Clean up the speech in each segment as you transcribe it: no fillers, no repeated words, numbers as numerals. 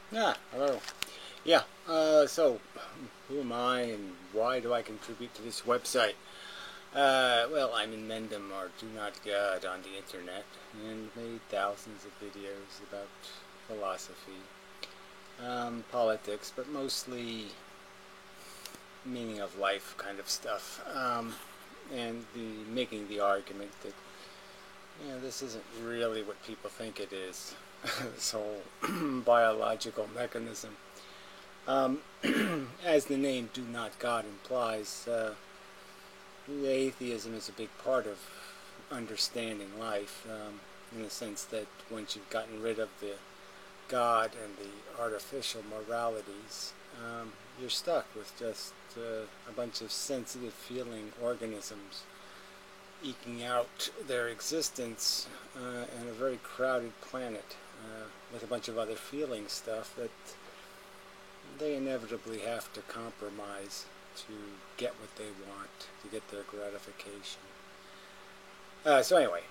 Hello. So who am I and why do I contribute to this website? Well, I'm in Mendham or Do Not God on the internet and made thousands of videos about philosophy, politics, but mostly meaning of life kind of stuff. And making the argument that this isn't really what people think it is. This whole biological mechanism. Um, as the name "Do Not God" implies, atheism is a big part of understanding life, in the sense that once you've gotten rid of the God and the artificial moralities, you're stuck with just a bunch of sensitive feeling organisms eking out their existence in a very crowded planet with a bunch of other feeling stuff that they inevitably have to compromise to get what they want, to get their gratification. So anyway,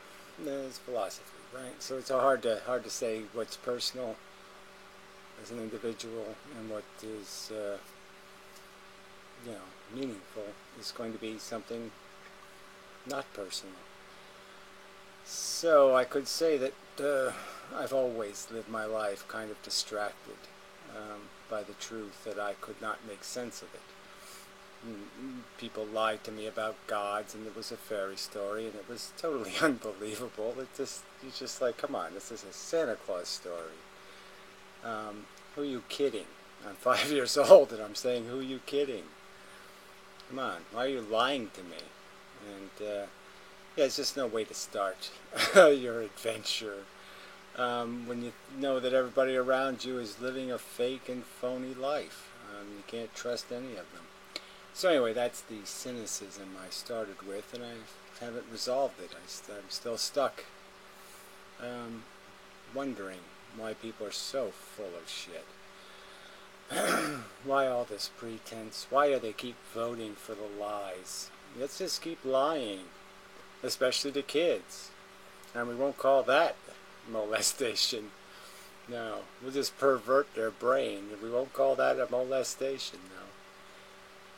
there's philosophy, right? So it's hard to say what's personal as an individual and what is meaningful is going to be something not personal. So I could say that I've always lived my life kind of distracted by the truth that I could not make sense of it. People lied to me about gods, and it was a fairy story, and it was totally unbelievable. You're just like, come on, this is a Santa Claus story. Who are you kidding? I'm 5 years old, and I'm saying, who are you kidding? Come on, why are you lying to me? And it's just no way to start your adventure when you know that everybody around you is living a fake and phony life. You can't trust any of them. So anyway, that's the cynicism I started with, and I haven't resolved it. I'm still stuck wondering why people are so full of shit. Why all this pretense? Why do they keep voting for the lies? Let's just keep lying, especially to kids. And we won't call that molestation. No, we'll just pervert their brain. We won't call that a molestation,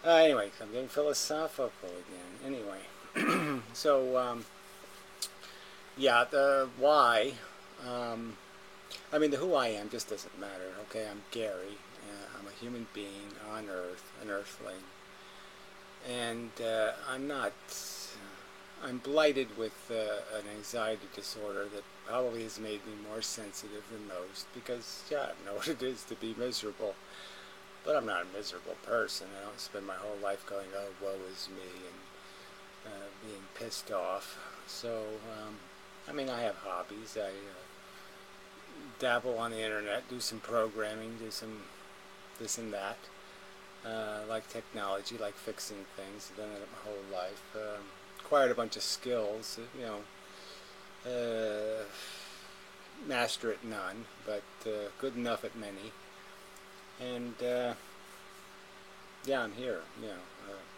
no. Anyway, I'm getting philosophical again. Anyway, so, the why. The who I am just doesn't matter. Okay, I'm Gary. I'm a human being on Earth, an Earthling, and I'm blighted with an anxiety disorder that probably has made me more sensitive than most because, I know what it is to be miserable. But I'm not a miserable person. I don't spend my whole life going, oh, woe is me, and being pissed off. So, I have hobbies. I dabble on the internet, do some programming, do some this and that. Like technology, like fixing things. I've done it my whole life. Acquired a bunch of skills, master at none, but good enough at many. And I'm here.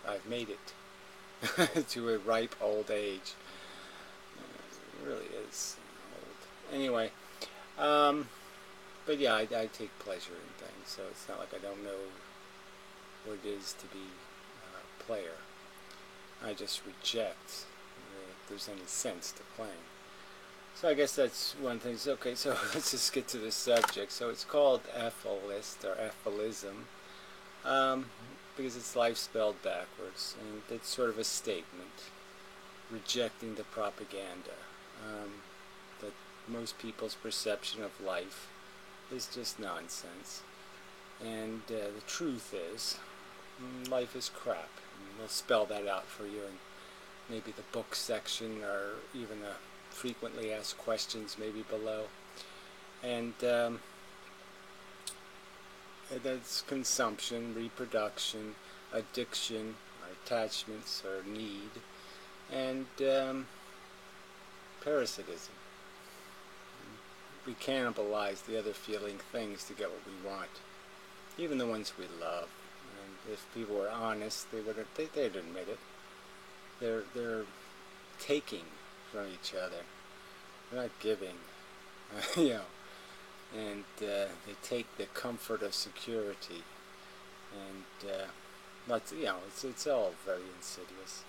I've made it to a ripe old age. It really is old. Anyway, but I take pleasure in things, so it's not like I don't know what it is to be a player. I just reject if there's any sense to playing. So I guess that's one thing. Okay, so let's just get to the subject. So it's called Ephilist or Ephilism because it's life spelled backwards, and it's sort of a statement rejecting the propaganda that most people's perception of life is just nonsense. And the truth is, life is crap. We'll spell that out for you in maybe the book section or even the frequently asked questions maybe below. And that's consumption, reproduction, addiction, or attachments, or need, and parasitism. We cannibalize the other feeling things to get what we want, even the ones we love. And if people were honest, they'd admit it. They're taking from each other. They're not giving. you know, and they take the comfort of security, and but it's all very insidious.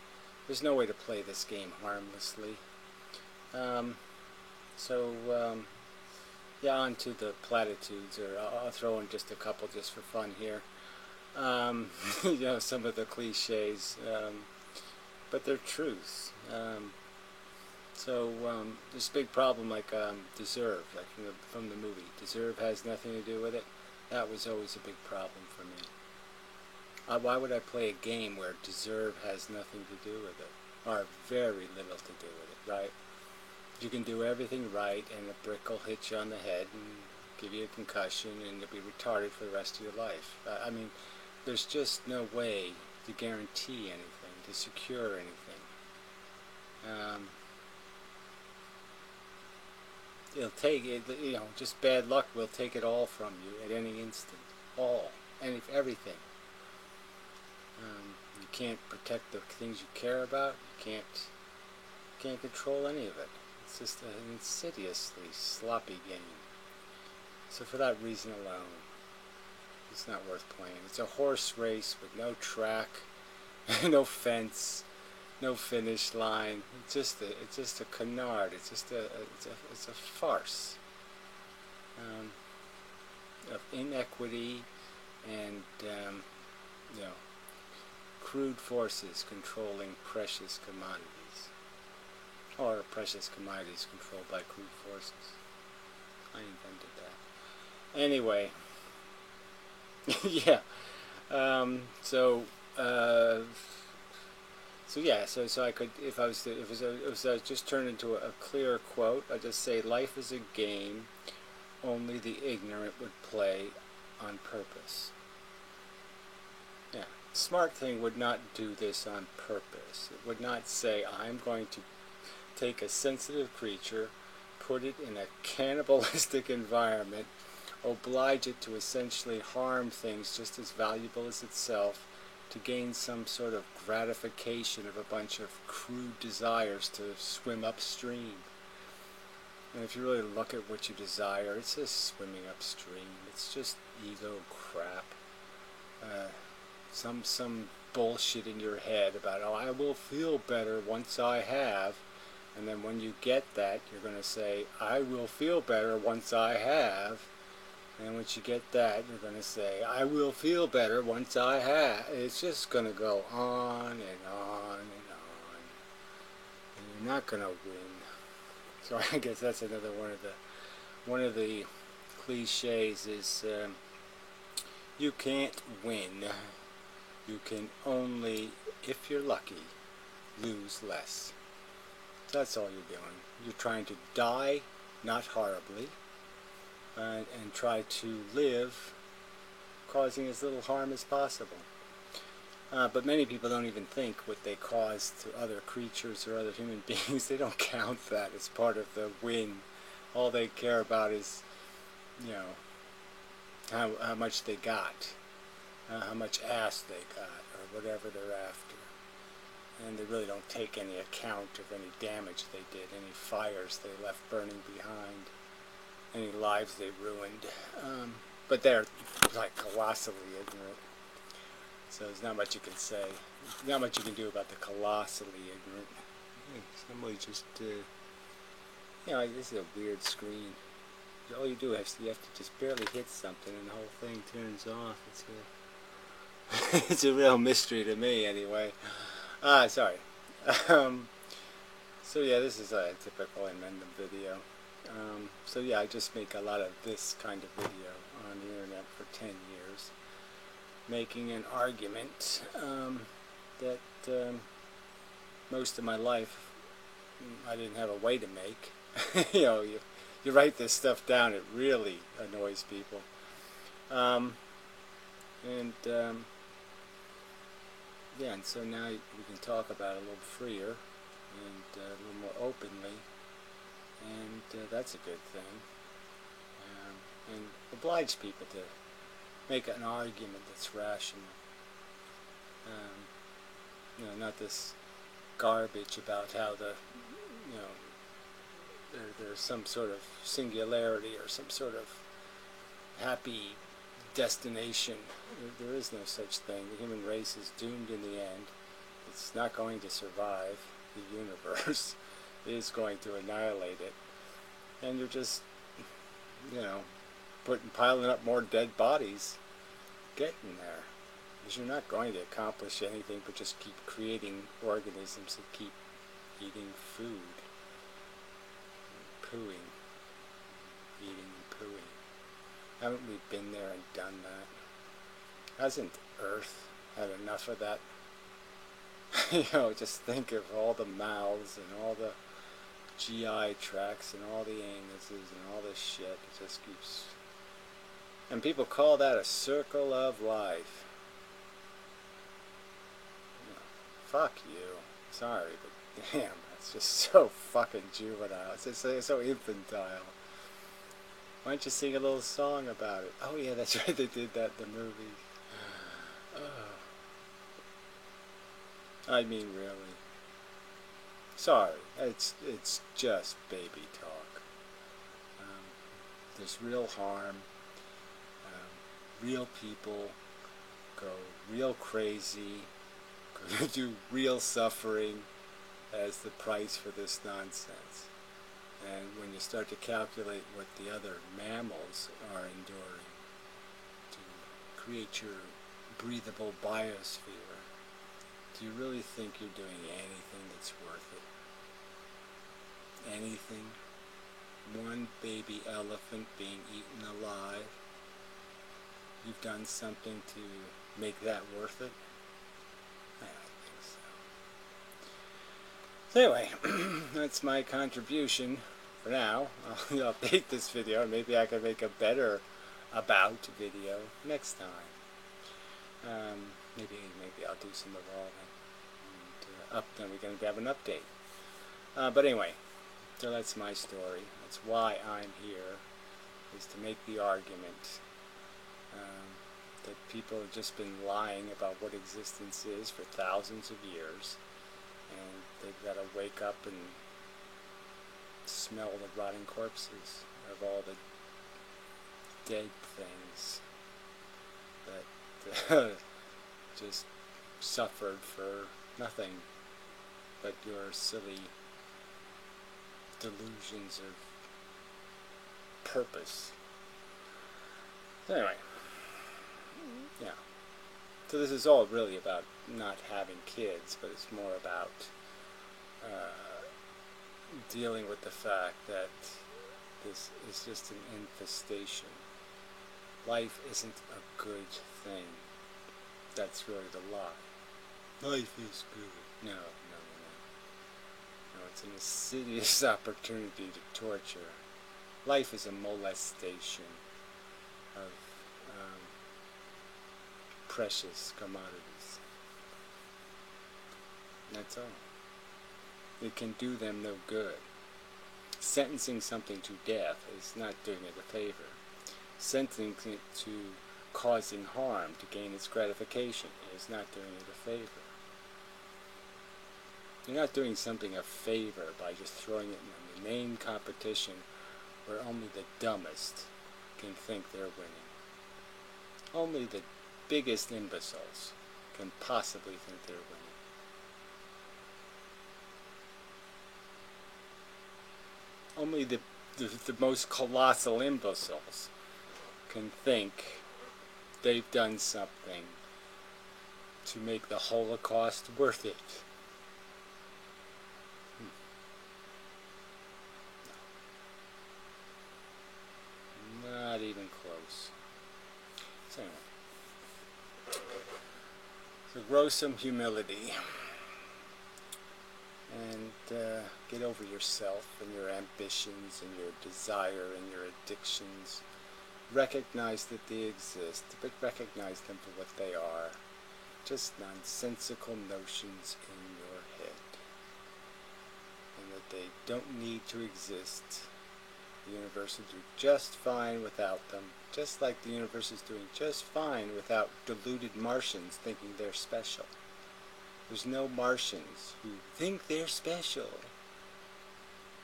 There's no way to play this game harmlessly. Um, so yeah, on to the platitudes, or I'll throw in just a couple just for fun here. Some of the cliches, but they're truths. There's a big problem like deserve, like from the movie. Deserve has nothing to do with it. That was always a big problem for me. Why would I play a game where deserve has nothing to do with it, or very little to do with it, right? You can do everything right, and a brick will hit you on the head and give you a concussion, and you'll be retarded for the rest of your life. I mean, there's just no way to guarantee anything, to secure anything. It'll take it, just bad luck will take it all from you at any instant. Everything. You can't protect the things you care about. You can't control any of it. It's just an insidiously sloppy game. So for that reason alone, it's not worth playing. It's a horse race with no track, no fence, no finish line. It's just a canard. It's a farce of inequity and crude forces controlling precious commodities, or precious commodities controlled by crude forces. I invented that. Anyway, yeah. So I could, if I was just turned into a clear quote, I'd just say, life is a game only the ignorant would play on purpose. Yeah. Smart thing would not do this on purpose. It would not say, I'm going to take a sensitive creature, put it in a cannibalistic environment, oblige it to essentially harm things just as valuable as itself, to gain some sort of gratification of a bunch of crude desires to swim upstream. And if you really look at what you desire, it's just swimming upstream. It's just ego crap. Some bullshit in your head about, oh, I will feel better once I have. And then when you get that, you're going to say, I will feel better once I have. And once you get that, you're going to say, I will feel better once I have. It's just going to go on and on and on. And you're not going to win. So I guess that's another one of the cliches is you can't win. You can only, if you're lucky, lose less. That's all you're doing. You're trying to die, not horribly, and try to live causing as little harm as possible. But many people don't even think what they cause to other creatures or other human beings. They don't count that as part of the win. All they care about is, how much they got, how much ass they got, or whatever they're after. And they really don't take any account of any damage they did, any fires they left burning behind, any lives they ruined. But they're like colossally ignorant. So there's not much you can say. Not much you can do about the colossally ignorant. Somebody just, this is a weird screen. All you do is you have to just barely hit something and the whole thing turns off. It's a real mystery to me anyway. Sorry. So yeah, this is a typical Emendum video. I just make a lot of this kind of video on the internet for 10 years, making an argument that most of my life I didn't have a way to make. You write this stuff down, it really annoys people. And so now we can talk about it a little freer and a little more openly, and that's a good thing. And oblige people to make an argument that's rational. Not this garbage about how there's some sort of singularity or some sort of happy destination. There is no such thing. The human race is doomed in the end. It's not going to survive. The universe is going to annihilate it. And you're just, you know, piling up more dead bodies, getting there. Because you're not going to accomplish anything but just keep creating organisms that keep eating food, pooing, eating and pooing. Haven't we been there and done that? Hasn't Earth had enough of that? You know, just think of all the mouths and all the GI tracts and all the anuses and all this shit. It just keeps... And people call that a circle of life. You know, fuck you. Sorry, but damn, that's just so fucking juvenile. It's just so infantile. Why don't you sing a little song about it? Oh yeah, that's right, they did that in the movie. I mean, really. Sorry, it's just baby talk. There's real harm. Real people go real crazy, go do real suffering as the price for this nonsense. And when you start to calculate what the other mammals are enduring to create your breathable biosphere, do you really think you're doing anything that's worth it? Anything? One baby elephant being eaten alive? You've done something to make that worth it? I don't think so. So anyway, that's my contribution for now. I'll update this video. Maybe I can make a better about video next time. Maybe I'll do some evolving. And then we're going to have an update. But anyway, so that's my story. That's why I'm here, is to make the argument that people have just been lying about what existence is for thousands of years, and they've got to wake up and smell the rotting corpses of all the dead things that just suffered for nothing but your silly delusions of purpose. So anyway, yeah. So this is all really about not having kids, but it's more about dealing with the fact that this is just an infestation. Life isn't a good thing. That's really the lie. Life is good. No, it's an insidious opportunity to torture. Life is a molestation of precious commodities. That's all. It can do them no good. Sentencing something to death is not doing it a favor. Sentencing it to causing harm to gain its gratification is not doing it a favor. You're not doing something a favor by just throwing it in a inane competition where only the dumbest can think they're winning. Only the biggest imbeciles can possibly think they're winning. Only the most colossal imbeciles can think they've done something to make the Holocaust worth it. Not even close. So anyway, so grow some humility and get over yourself and your ambitions and your desire and your addictions. Recognize that they exist, but recognize them for what they are. Just nonsensical notions in your head. And that they don't need to exist. The universe will do just fine without them, just like the universe is doing just fine without deluded Martians thinking they're special. There's no Martians who think they're special.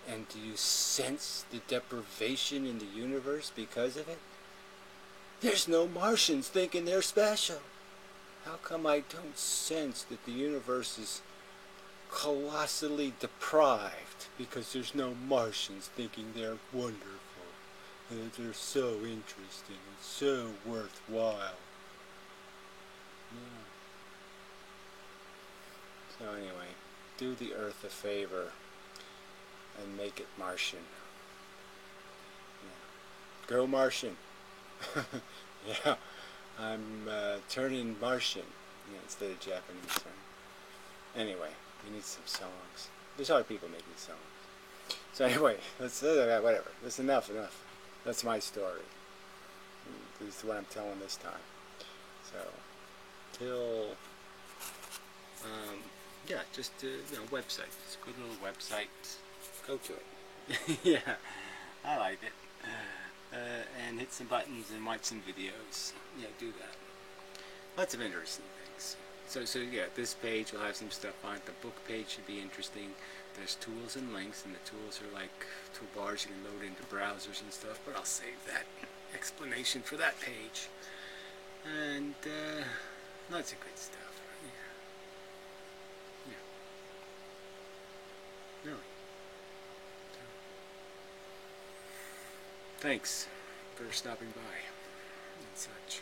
And do you sense the deprivation in the universe because of it? There's no Martians thinking they're special. How come I don't sense that the universe is colossally deprived because there's no Martians thinking they're wonderful, that they're so interesting and so worthwhile? Yeah. So anyway, do the Earth a favor and make it Martian. Yeah. Go Martian. Yeah, I'm turning Martian, instead of Japanese. Right? Anyway, we need some songs. There's other people making songs. So anyway, let's whatever. That's enough. That's my story. This is what I'm telling this time. So till yeah, just website. It's a good little website. Go to it. Yeah, I like it. And hit some buttons and watch some videos. Yeah, do that. Lots of interesting things. So yeah, this page will have some stuff on it. The book page should be interesting. There's tools and links, and the tools are like toolbars you can load into browsers and stuff, but I'll save that explanation for that page. And lots of good stuff. Yeah. Really. Thanks for stopping by and such.